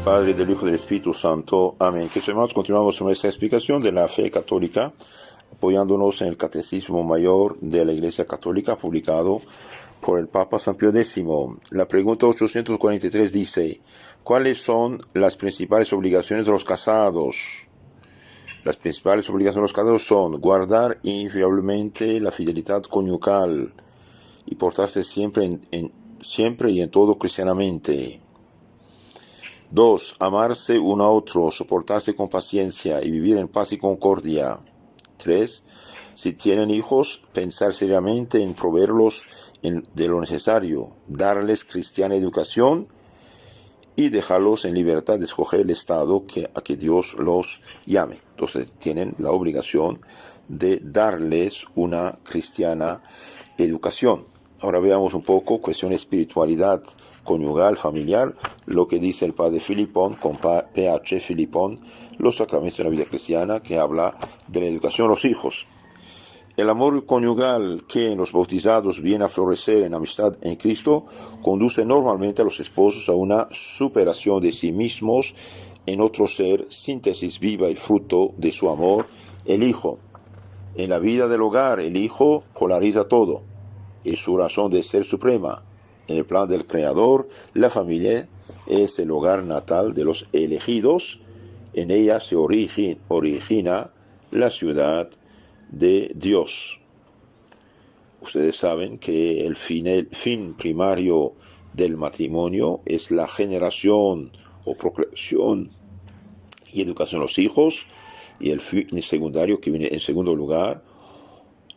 Padre, del Hijo y del Espíritu Santo. Amén. Que hermanos, continuamos con nuestra explicación de la fe católica, apoyándonos en el Catecismo Mayor de la Iglesia Católica, publicado por el Papa San Pío X. La pregunta 843 dice: ¿cuáles son las principales obligaciones de los casados? Las principales obligaciones de los casados son guardar inviolablemente la fidelidad conyugal y portarse siempre y en todo cristianamente. 2. Amarse uno a otro, soportarse con paciencia y vivir en paz y concordia. 3. Si tienen hijos, pensar seriamente en proveerlos de lo necesario, darles cristiana educación y dejarlos en libertad de escoger el estado a que Dios los llame. Entonces tienen la obligación de darles una cristiana educación. Ahora veamos un poco cuestión de espiritualidad conyugal, familiar, lo que dice el padre Filipón, con PH Filipón, los sacramentos de la vida cristiana, que habla de la educación de los hijos. El amor conyugal que en los bautizados viene a florecer en amistad en Cristo, conduce normalmente a los esposos a una superación de sí mismos en otro ser, síntesis viva y fruto de su amor, el Hijo. En la vida del hogar, el Hijo polariza todo. Es su razón de ser suprema. En el plan del Creador, la familia es el hogar natal de los elegidos. En ella se origina la ciudad de Dios. Ustedes saben que el fin primario del matrimonio es la generación o procreación y educación de los hijos, y el fin secundario, que viene en segundo lugar,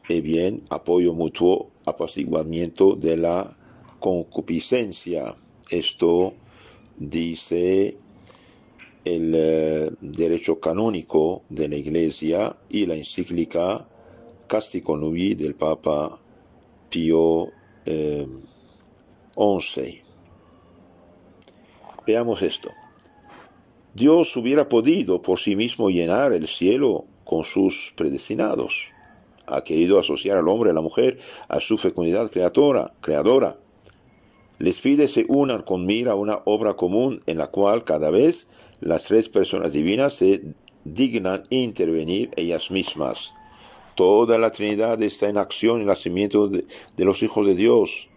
bien, apoyo mutuo, apaciguamiento de la concupiscencia. Esto dice el derecho canónico de la Iglesia y la encíclica Casti Connubii del Papa Pío XI. Veamos esto. Dios hubiera podido por sí mismo llenar el cielo con sus predestinados. Ha querido asociar al hombre y a la mujer a su fecundidad creadora. Les pide se unan con mira a una obra común en la cual cada vez las tres personas divinas se dignan intervenir ellas mismas. Toda la Trinidad está en acción en el nacimiento de los hijos de Dios.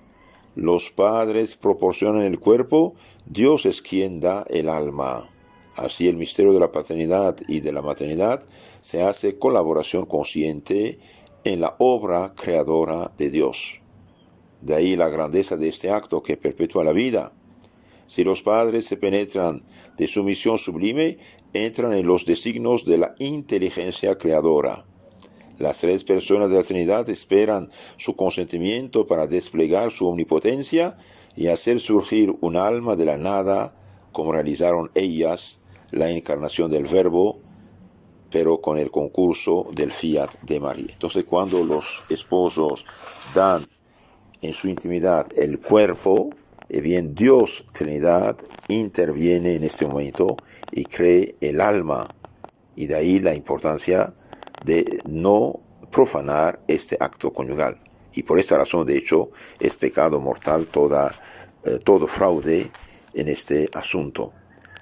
Los padres proporcionan el cuerpo, Dios es quien da el alma. Así el misterio de la paternidad y de la maternidad se hace colaboración consciente en la obra creadora de Dios. De ahí la grandeza de este acto que perpetúa la vida. Si los padres se penetran de su misión sublime, entran en los designios de la inteligencia creadora. Las tres personas de la Trinidad esperan su consentimiento para desplegar su omnipotencia y hacer surgir un alma de la nada, como realizaron ellas la encarnación del Verbo, pero con el concurso del fiat de María. Entonces, cuando los esposos dan en su intimidad el cuerpo, bien, Dios Trinidad interviene en este momento y cree el alma, y de ahí la importancia de no profanar este acto conyugal. Y por esta razón, de hecho, es pecado mortal todo fraude en este asunto.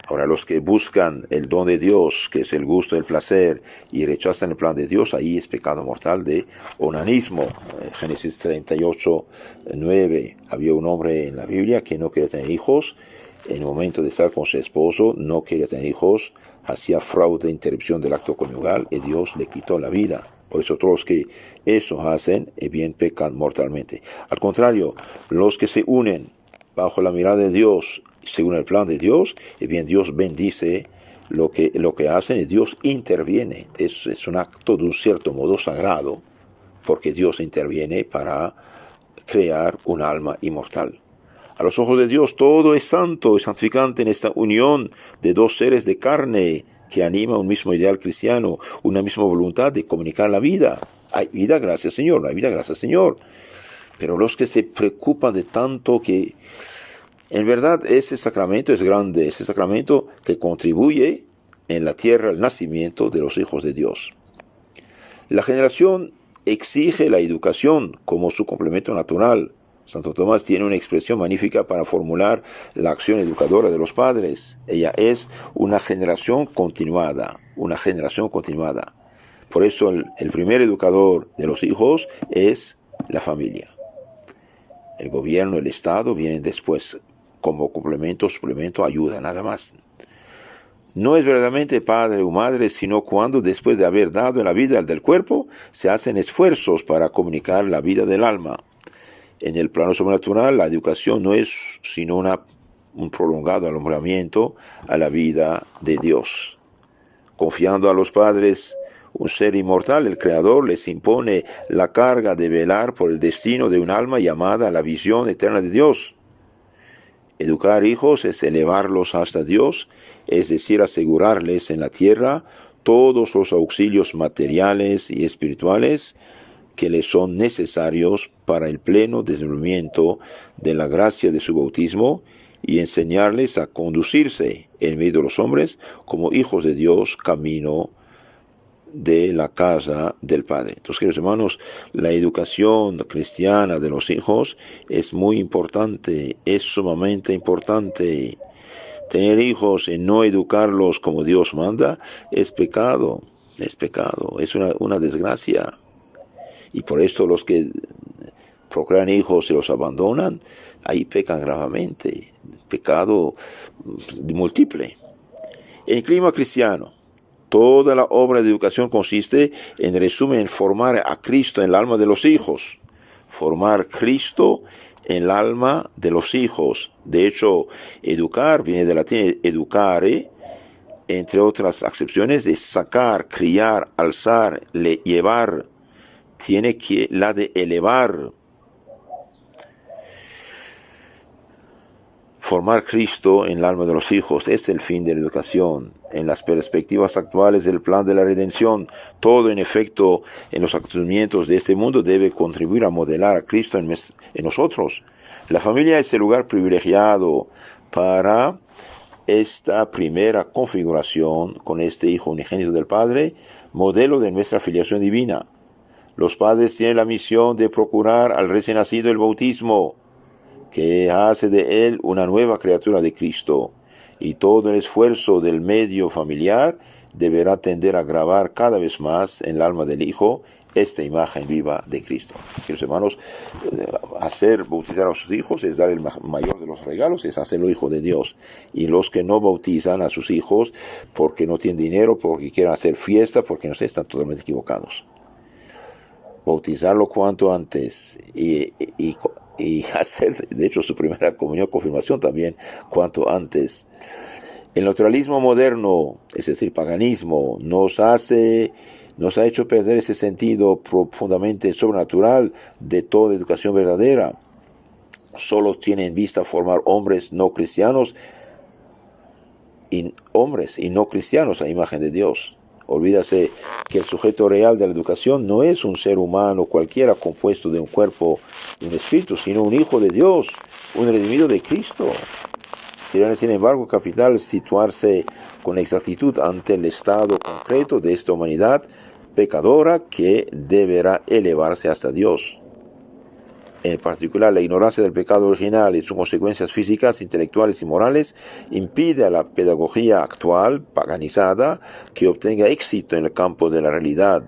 Ahora, los que buscan el don de Dios, que es el gusto, el placer, y rechazan el plan de Dios, ahí es pecado mortal de onanismo. Génesis 38:9. Había un hombre en la Biblia que no quería tener hijos. En el momento de estar con su esposo, no quería tener hijos, hacía fraude, interrupción del acto conyugal, y Dios le quitó la vida. Por eso todos los que eso hacen, bien pecan mortalmente. Al contrario, los que se unen bajo la mirada de Dios, según el plan de Dios, bien, Dios bendice lo que hacen, y Dios interviene. Es un acto de un cierto modo sagrado, porque Dios interviene para crear un alma inmortal. A los ojos de Dios todo es santo y santificante en esta unión de dos seres de carne que anima un mismo ideal cristiano, una misma voluntad de comunicar la vida. Hay vida, gracias Señor, no hay vida, gracias Señor. Pero los que se preocupan de tanto que, en verdad, ese sacramento es grande, ese sacramento que contribuye en la tierra al nacimiento de los hijos de Dios. La generación exige la educación como su complemento natural, Santo Tomás tiene una expresión magnífica para formular la acción educadora de los padres. Ella es una generación continuada, una generación continuada. Por eso el primer educador de los hijos es la familia. El gobierno, el Estado vienen después como complemento, suplemento, ayuda, nada más. No es verdaderamente padre o madre, sino cuando después de haber dado en la vida del cuerpo, se hacen esfuerzos para comunicar la vida del alma. En el plano sobrenatural, la educación no es sino un prolongado alumbramiento a la vida de Dios. Confiando a los padres un ser inmortal, el Creador les impone la carga de velar por el destino de un alma llamada a la visión eterna de Dios. Educar hijos es elevarlos hasta Dios, es decir, asegurarles en la tierra todos los auxilios materiales y espirituales que les son necesarios para el pleno desenvolvimiento de la gracia de su bautismo y enseñarles a conducirse en medio de los hombres como hijos de Dios, camino de la casa del Padre. Entonces, queridos hermanos, la educación cristiana de los hijos es muy importante, es sumamente importante. Tener hijos y no educarlos como Dios manda es pecado, es una desgracia. Y por esto los que procrean hijos y los abandonan, ahí pecan gravemente, pecado múltiple. En el clima cristiano, toda la obra de educación consiste, en resumen, en formar a Cristo en el alma de los hijos. Formar Cristo en el alma de los hijos. De hecho, educar viene del latín educare, entre otras acepciones, de sacar, criar, alzar, llevar. Tiene que la de elevar. Formar Cristo en el alma de los hijos es el fin de la educación. En las perspectivas actuales del plan de la redención, todo en efecto en los acontecimientos de este mundo debe contribuir a modelar a Cristo en nosotros. La familia es el lugar privilegiado para esta primera configuración con este Hijo unigénito del Padre, modelo de nuestra filiación divina. Los padres tienen la misión de procurar al recién nacido el bautismo, que hace de él una nueva criatura de Cristo, y todo el esfuerzo del medio familiar deberá tender a grabar cada vez más en el alma del Hijo esta imagen viva de Cristo. Queridos hermanos, hacer bautizar a sus hijos es dar el mayor de los regalos, es hacerlo hijo de Dios. Y los que no bautizan a sus hijos porque no tienen dinero, porque quieren hacer fiesta, porque no sé, están totalmente equivocados. Bautizarlo cuanto antes y hacer, de hecho, su primera comunión, confirmación también, cuanto antes. El naturalismo moderno, es decir, paganismo, nos ha hecho perder ese sentido profundamente sobrenatural de toda educación verdadera. Solo tiene en vista formar hombres no cristianos y no cristianos a imagen de Dios. Olvídase que el sujeto real de la educación no es un ser humano cualquiera compuesto de un cuerpo y un espíritu, sino un hijo de Dios, un redimido de Cristo. Sería, sin embargo, capital situarse con exactitud ante el estado concreto de esta humanidad pecadora que deberá elevarse hasta Dios. En particular, la ignorancia del pecado original y sus consecuencias físicas, intelectuales y morales impide a la pedagogía actual, paganizada, que obtenga éxito en el campo de la realidad.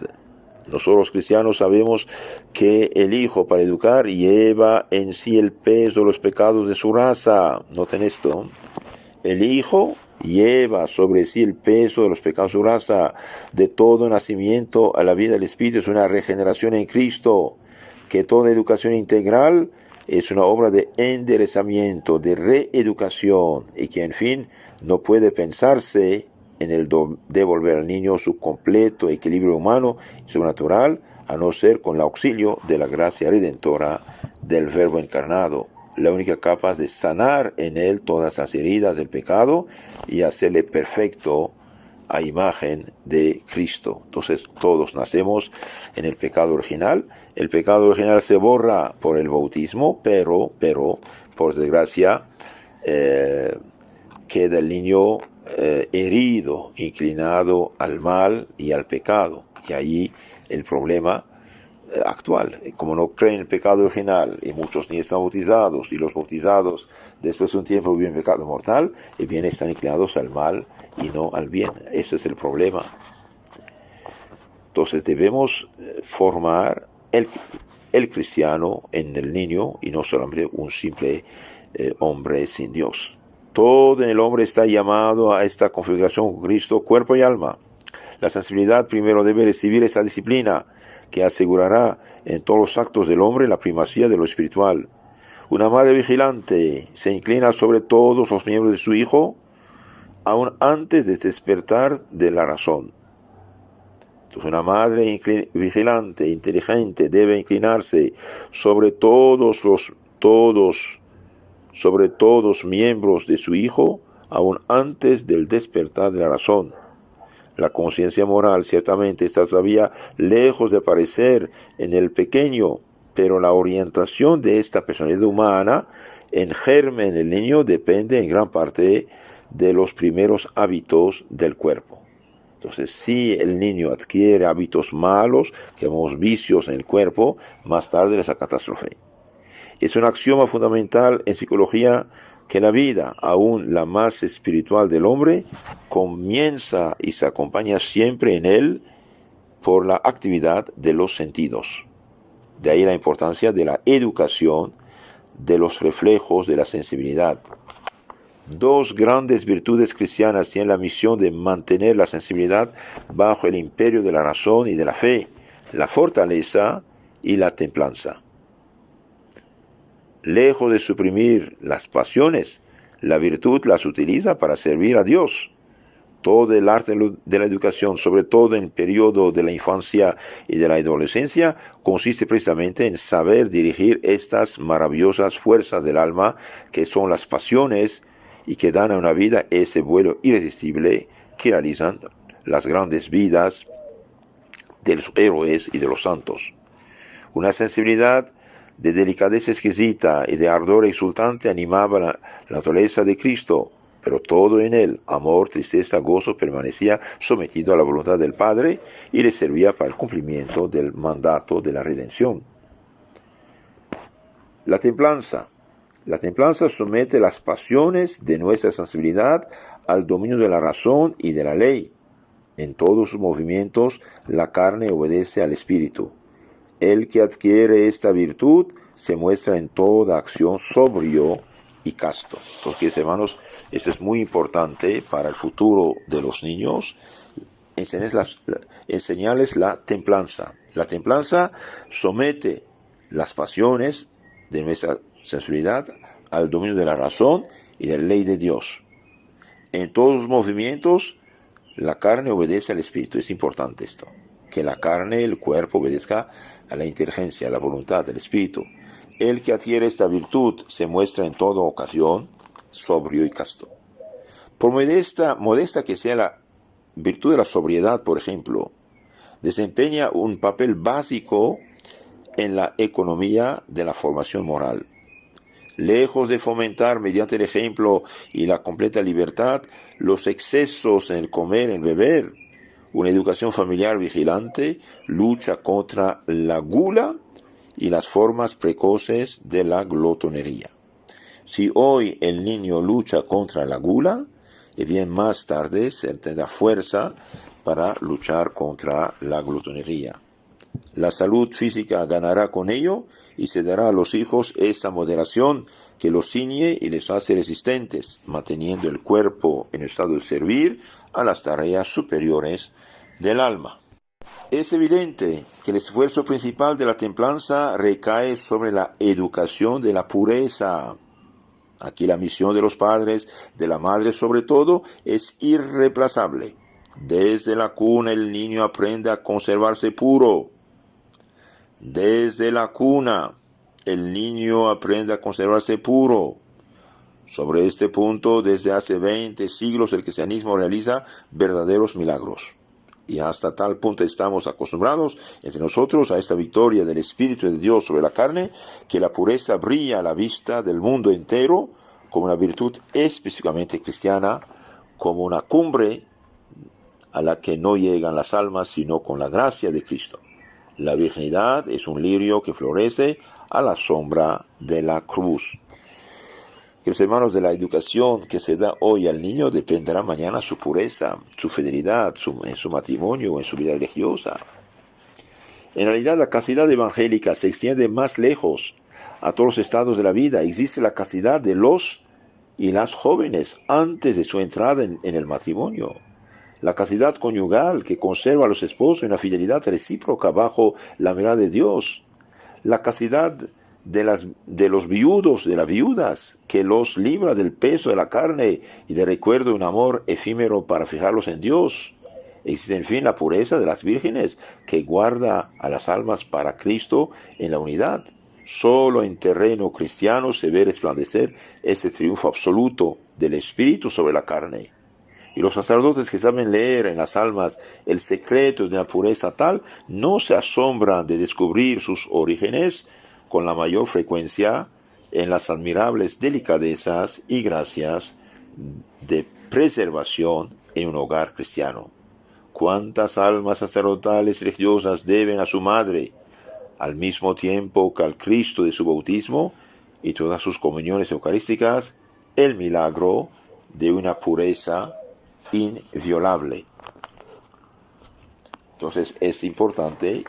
Nosotros los cristianos sabemos que el Hijo para educar lleva en sí el peso de los pecados de su raza. Noten esto. El Hijo lleva sobre sí el peso de los pecados de su raza. De todo nacimiento a la vida del Espíritu es una regeneración en Cristo. Que toda educación integral es una obra de enderezamiento, de reeducación, y que en fin no puede pensarse en el devolver al niño su completo equilibrio humano y sobrenatural, a no ser con el auxilio de la gracia redentora del Verbo encarnado, la única capaz de sanar en él todas las heridas del pecado y hacerle perfecto a imagen de Cristo. Entonces todos nacemos en el pecado original. El pecado original se borra por el bautismo, pero por desgracia queda el niño herido, inclinado al mal y al pecado. Y ahí el problema actual. Como no creen en el pecado original y muchos ni están bautizados, y los bautizados después de un tiempo viven pecado mortal, y bien están inclinados al mal y no al bien. Ese es el problema. Entonces debemos formar el cristiano en el niño y no solamente un simple hombre sin Dios. Todo en el hombre está llamado a esta configuración con Cristo, cuerpo y alma. La sensibilidad primero debe recibir esta disciplina que asegurará en todos los actos del hombre la primacía de lo espiritual. Una madre vigilante se inclina sobre todos los miembros de su hijo, aún antes de despertar de la razón. Entonces, una madre vigilante, inteligente, debe inclinarse sobre todos miembros de su hijo, aún antes del despertar de la razón. La conciencia moral ciertamente está todavía lejos de aparecer en el pequeño, pero la orientación de esta personalidad humana en germen en el niño depende en gran parte de los primeros hábitos del cuerpo. Entonces, si el niño adquiere hábitos malos, que llamamos vicios en el cuerpo, más tarde es la catástrofe. Es un axioma fundamental en psicología que la vida, aún la más espiritual del hombre, comienza y se acompaña siempre en él por la actividad de los sentidos. De ahí la importancia de la educación de los reflejos de la sensibilidad. Dos grandes virtudes cristianas tienen la misión de mantener la sensibilidad bajo el imperio de la razón y de la fe, la fortaleza y la templanza. Lejos de suprimir las pasiones, la virtud las utiliza para servir a Dios. Todo el arte de la educación, sobre todo en el periodo de la infancia y de la adolescencia, consiste precisamente en saber dirigir estas maravillosas fuerzas del alma que son las pasiones y que dan a una vida ese vuelo irresistible que realizan las grandes vidas de los héroes y de los santos. Una sensibilidad de delicadeza exquisita y de ardor exultante animaba la naturaleza de Cristo, pero todo en él, amor, tristeza, gozo, permanecía sometido a la voluntad del Padre y le servía para el cumplimiento del mandato de la redención. La templanza. La templanza somete las pasiones de nuestra sensibilidad al dominio de la razón y de la ley. En todos sus movimientos, la carne obedece al espíritu. El que adquiere esta virtud se muestra en toda acción sobrio y casto. Entonces, hermanos, esto es muy importante para el futuro de los niños, enseñarles la templanza. La templanza somete las pasiones de nuestra sensibilidad al dominio de la razón y de la ley de Dios. En todos los movimientos, la carne obedece al espíritu. Es importante esto, que la carne, el cuerpo, obedezca a la inteligencia, a la voluntad del espíritu. El que adquiere esta virtud se muestra en toda ocasión sobrio y casto. Por modesta que sea la virtud de la sobriedad, por ejemplo, desempeña un papel básico en la economía de la formación moral. Lejos de fomentar mediante el ejemplo y la completa libertad los excesos en el comer, en el beber, una educación familiar vigilante lucha contra la gula y las formas precoces de la glotonería. Si hoy el niño lucha contra la gula, y bien más tarde se tendrá fuerza para luchar contra la glotonería. La salud física ganará con ello y se dará a los hijos esa moderación que los ciñe y les hace resistentes, manteniendo el cuerpo en estado de servir a las tareas superiores del alma. Es evidente que el esfuerzo principal de la templanza recae sobre la educación de la pureza. Aquí la misión de los padres, de la madre sobre todo, es irreemplazable. Desde la cuna el niño aprende a conservarse puro. Desde la cuna el niño aprende a conservarse puro. Sobre este punto, desde hace 20 siglos el cristianismo realiza verdaderos milagros. Y hasta tal punto estamos acostumbrados entre nosotros a esta victoria del Espíritu de Dios sobre la carne, que la pureza brilla a la vista del mundo entero como una virtud específicamente cristiana, como una cumbre a la que no llegan las almas sino con la gracia de Cristo. La virginidad es un lirio que florece a la sombra de la cruz. Queridos hermanos, de la educación que se da hoy al niño dependerá mañana su pureza, su fidelidad en su matrimonio o en su vida religiosa. En realidad, la castidad evangélica se extiende más lejos, a todos los estados de la vida. Existe la castidad de los y las jóvenes antes de su entrada en el matrimonio. La castidad conyugal que conserva a los esposos en la fidelidad recíproca bajo la mirada de Dios. La castidad de los viudos, de las viudas, que los libra del peso de la carne y del recuerdo de un amor efímero para fijarlos en Dios. Existe, en fin, la pureza de las vírgenes, que guarda a las almas para Cristo en la unidad. Solo en terreno cristiano se ve resplandecer ese triunfo absoluto del Espíritu sobre la carne. Y los sacerdotes que saben leer en las almas el secreto de la pureza tal, no se asombran de descubrir sus orígenes con la mayor frecuencia en las admirables delicadezas y gracias de preservación en un hogar cristiano. ¿Cuántas almas sacerdotales y religiosas deben a su madre, al mismo tiempo que al Cristo de su bautismo y todas sus comuniones eucarísticas, el milagro de una pureza inviolable? Entonces es importante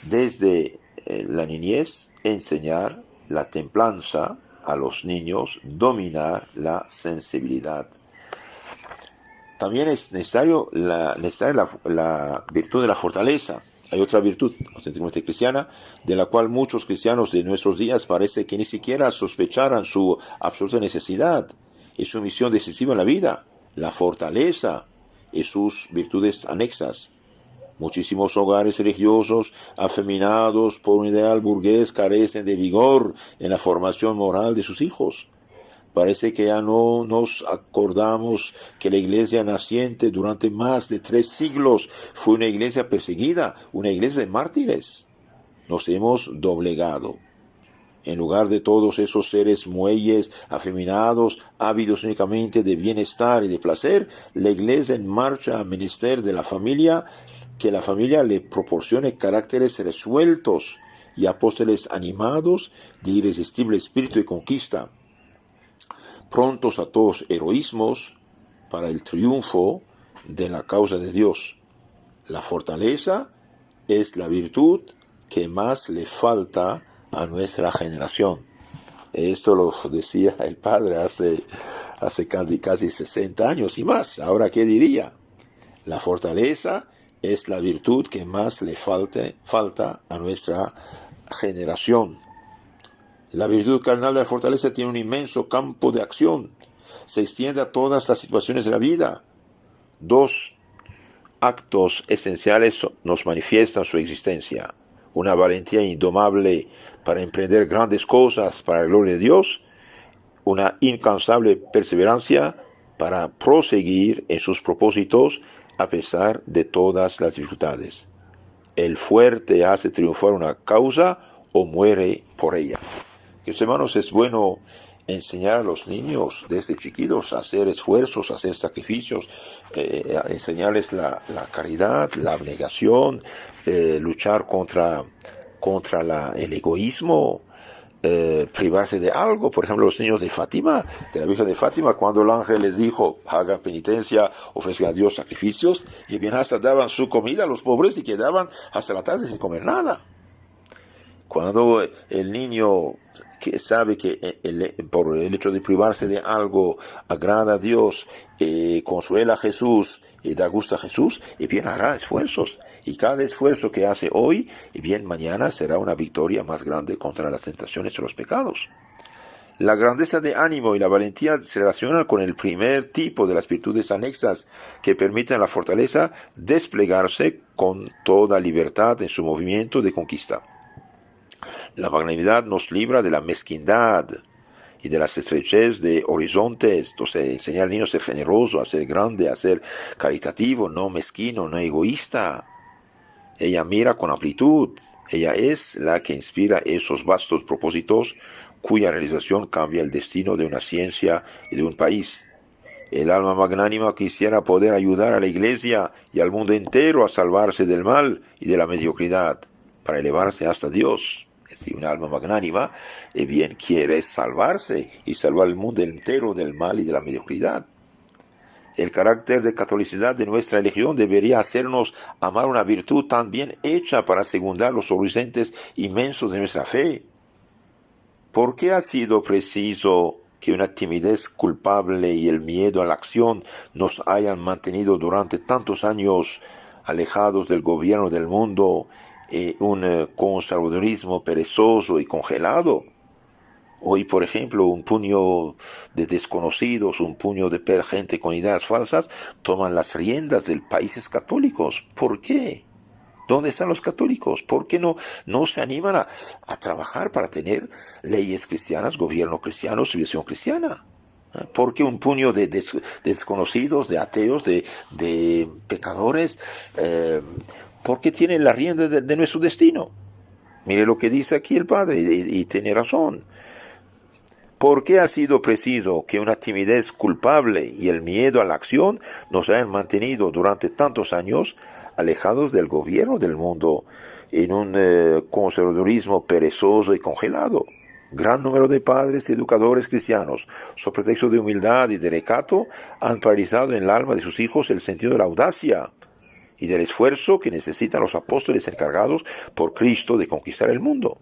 desde la niñez enseñar la templanza a los niños, dominar la sensibilidad. También es necesaria la virtud de la fortaleza. Hay otra virtud auténticamente cristiana, de la cual muchos cristianos de nuestros días parece que ni siquiera sospecharan su absoluta necesidad. Es su misión decisiva en la vida, la fortaleza y sus virtudes anexas. Muchísimos hogares religiosos, afeminados por un ideal burgués, carecen de vigor en la formación moral de sus hijos. Parece que ya no nos acordamos que la iglesia naciente durante más de 3 siglos fue una iglesia perseguida, una iglesia de mártires. Nos hemos doblegado. En lugar de todos esos seres muelles, afeminados, ávidos únicamente de bienestar y de placer, la iglesia en marcha a menester de la familia, que la familia le proporcione caracteres resueltos y apóstoles animados de irresistible espíritu de conquista, prontos a todos heroísmos para el triunfo de la causa de Dios. La fortaleza es la virtud que más le falta a nuestra generación. Esto lo decía el padre hace casi 60 años y más. Ahora, ¿qué diría? La fortaleza es la virtud que más le falta a nuestra generación. La virtud carnal de la fortaleza tiene un inmenso campo de acción. Se extiende a todas las situaciones de la vida. 2 actos esenciales nos manifiestan su existencia. Una valentía indomable para emprender grandes cosas para la gloria de Dios. Una incansable perseverancia para proseguir en sus propósitos a pesar de todas las dificultades. El fuerte hace triunfar una causa o muere por ella. Queridos hermanos, es bueno enseñar a los niños desde chiquitos a hacer esfuerzos, a hacer sacrificios, enseñarles la caridad, la abnegación, luchar contra el egoísmo, privarse de algo. Por ejemplo, los niños de Fátima, de la Virgen de Fátima, cuando el ángel les dijo, hagan penitencia, ofrezcan a Dios sacrificios, y bien hasta daban su comida a los pobres y quedaban hasta la tarde sin comer nada. Cuando el niño que sabe que por el hecho de privarse de algo agrada a Dios, consuela a Jesús y da gusto a Jesús, y bien hará esfuerzos. Y cada esfuerzo que hace hoy, y bien mañana será una victoria más grande contra las tentaciones y los pecados. La grandeza de ánimo y la valentía se relacionan con el primer tipo de las virtudes anexas que permiten a la fortaleza desplegarse con toda libertad en su movimiento de conquista. La magnanimidad nos libra de la mezquindad y de las estrechez de horizontes. Entonces, enseñar al niño a ser generoso, a ser grande, a ser caritativo, no mezquino, no egoísta. Ella mira con amplitud. Ella es la que inspira esos vastos propósitos cuya realización cambia el destino de una ciencia y de un país. El alma magnánima quisiera poder ayudar a la Iglesia y al mundo entero a salvarse del mal y de la mediocridad. para elevarse hasta Dios. Es decir, un alma magnánima bien quiere salvarse y salvar el mundo entero del mal y de la mediocridad. El carácter de catolicidad de nuestra religión debería hacernos amar una virtud tan bien hecha para secundar los horizontes inmensos de nuestra fe. ¿Por qué ha sido preciso que una timidez culpable y el miedo a la acción nos hayan mantenido durante tantos años alejados del gobierno del mundo y un conservadurismo perezoso y congelado? Hoy, por ejemplo, un puño de desconocidos, un puño de gente con ideas falsas toman las riendas de países católicos. ¿Por qué? ¿Dónde están los católicos? ¿Por qué no se animan a trabajar para tener leyes cristianas, gobierno cristiano, civilización cristiana? ¿Por qué un puño de desconocidos, de ateos, de pecadores? ¿Por qué tienen la rienda de nuestro destino? Mire lo que dice aquí el Padre, y tiene razón. ¿Por qué ha sido preciso que una timidez culpable y el miedo a la acción nos hayan mantenido durante tantos años alejados del gobierno del mundo en un conservadurismo perezoso y congelado? Gran número de padres y educadores cristianos, sobre pretexto de humildad y de recato, han paralizado en el alma de sus hijos el sentido de la audacia y del esfuerzo que necesitan los apóstoles encargados por Cristo de conquistar el mundo.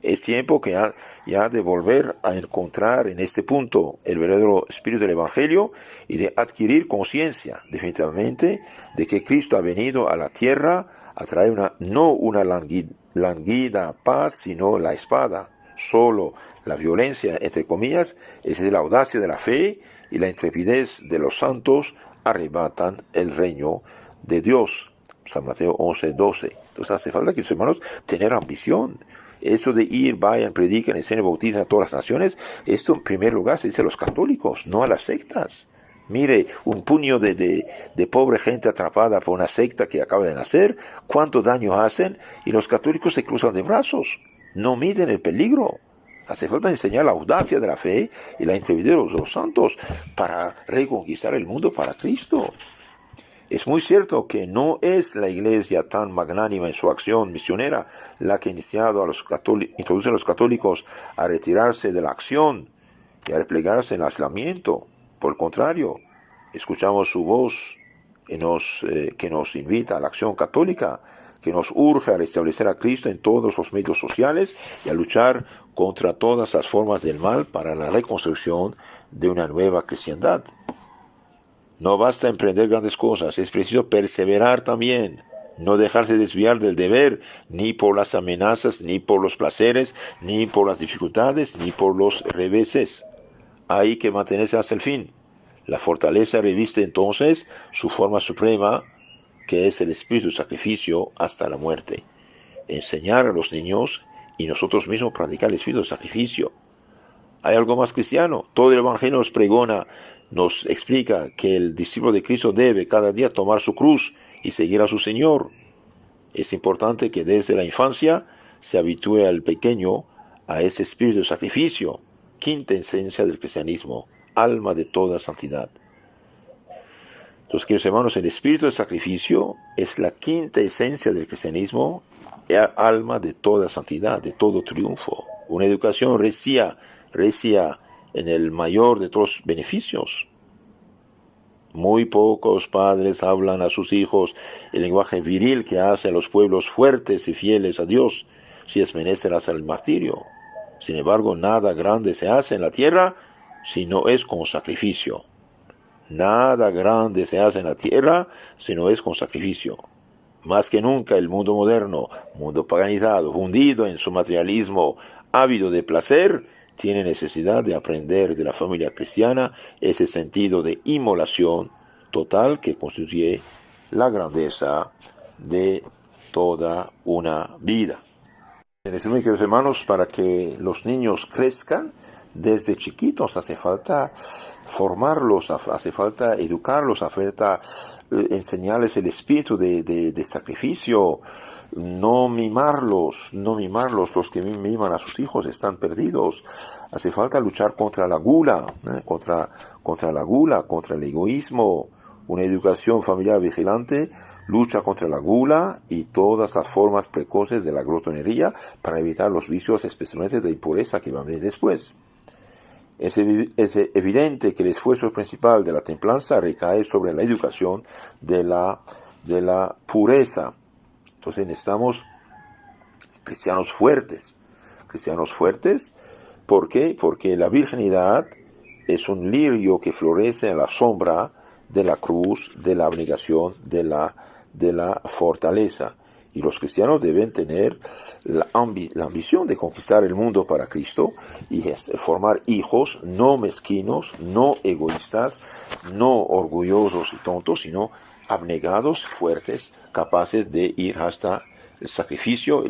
Es tiempo que ya de volver a encontrar en este punto el verdadero espíritu del Evangelio y de adquirir conciencia definitivamente de que Cristo ha venido a la tierra a traer no una languida paz, sino la espada. Solo la violencia, entre comillas, es decir, la audacia de la fe y la intrepidez de los santos arrebatan el reino de Dios. San Mateo 11:12. Entonces hace falta, que los hermanos, tener ambición. Eso de ir, vayan, prediquen, enseñen, bautizan a todas las naciones, esto en primer lugar se dice a los católicos, no a las sectas. Mire, un puño de pobre gente atrapada por una secta que acaba de nacer, cuánto daño hacen, y los católicos se cruzan de brazos, no miden el peligro. Hace falta enseñar la audacia de la fe y la intrepidez de los santos para reconquistar el mundo para Cristo. Es muy cierto que no es la Iglesia tan magnánima en su acción misionera la que ha introduce a los católicos a retirarse de la acción y a replegarse en el aislamiento. Por el contrario, escuchamos su voz que nos invita a la acción católica, que nos urge a restablecer a Cristo en todos los medios sociales y a luchar contra todas las formas del mal para la reconstrucción de una nueva cristiandad. No basta emprender grandes cosas, es preciso perseverar también, no dejarse desviar del deber, ni por las amenazas, ni por los placeres, ni por las dificultades, ni por los reveses. Hay que mantenerse hasta el fin. La fortaleza reviste entonces su forma suprema, que es el espíritu de sacrificio hasta la muerte. Enseñar a los niños y nosotros mismos practicar el espíritu de sacrificio. ¿Hay algo más cristiano? Todo el Evangelio nos pregona, nos explica que el discípulo de Cristo debe cada día tomar su cruz y seguir a su Señor. Es importante que desde la infancia se habitúe al pequeño a este espíritu de sacrificio, quinta esencia del cristianismo, alma de toda santidad. Entonces, queridos hermanos, el espíritu de sacrificio es la quinta esencia del cristianismo, alma de toda santidad, de todo triunfo. Una educación recia en el mayor de todos los beneficios. Muy pocos padres hablan a sus hijos el lenguaje viril que hace a los pueblos fuertes y fieles a Dios, si es menester hasta el martirio. Sin embargo, nada grande se hace en la tierra si no es con sacrificio. Nada grande se hace en la tierra si no es con sacrificio. Más que nunca el mundo moderno, mundo paganizado, hundido en su materialismo, ávido de placer, tiene necesidad de aprender de la familia cristiana ese sentido de inmolación total que constituye la grandeza de toda una vida. En resumen, queridos hermanos, para que los niños crezcan desde chiquitos hace falta formarlos, hace falta educarlos, hace falta enseñarles el espíritu de sacrificio, no mimarlos, los que miman a sus hijos están perdidos. Hace falta luchar contra la gula, contra el egoísmo, Una educación familiar vigilante lucha contra la gula y todas las formas precoces de la glotonería para evitar los vicios, especialmente de impureza que van a venir después. Es evidente que el esfuerzo principal de la templanza recae sobre la educación de la pureza. Entonces necesitamos cristianos fuertes. Cristianos fuertes, ¿por qué? Porque la virginidad es un lirio que florece en la sombra de la cruz, de la abnegación, de la fortaleza. Y los cristianos deben tener la ambición de conquistar el mundo para Cristo y formar hijos no mezquinos, no egoístas, no orgullosos y tontos, sino abnegados, fuertes, capaces de ir hasta el sacrificio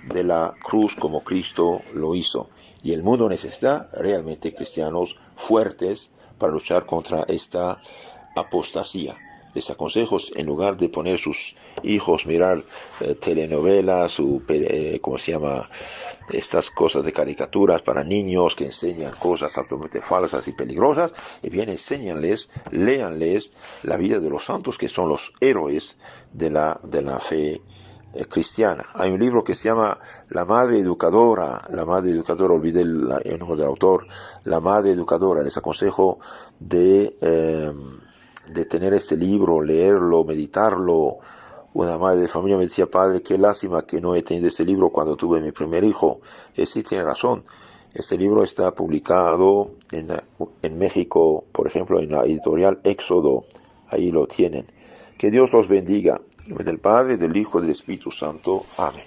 de la cruz como Cristo lo hizo. Y el mundo necesita realmente cristianos fuertes para luchar contra esta apostasía. Les aconsejo, en lugar de poner sus hijos mirar telenovelas o estas cosas de caricaturas para niños que enseñan cosas absolutamente falsas y peligrosas, y bien léanles la vida de los santos, que son los héroes de la fe cristiana. Hay un libro que se llama La Madre Educadora, olvidé el nombre del autor, La Madre Educadora. Les aconsejo de tener este libro, leerlo, meditarlo. Una madre de familia me decía: padre, qué lástima que no he tenido este libro cuando tuve mi primer hijo. Sí, tiene razón. Este libro está publicado en México, por ejemplo, en la editorial Éxodo. Ahí lo tienen. Que Dios los bendiga. En nombre del Padre, del Hijo y del Espíritu Santo. Amén.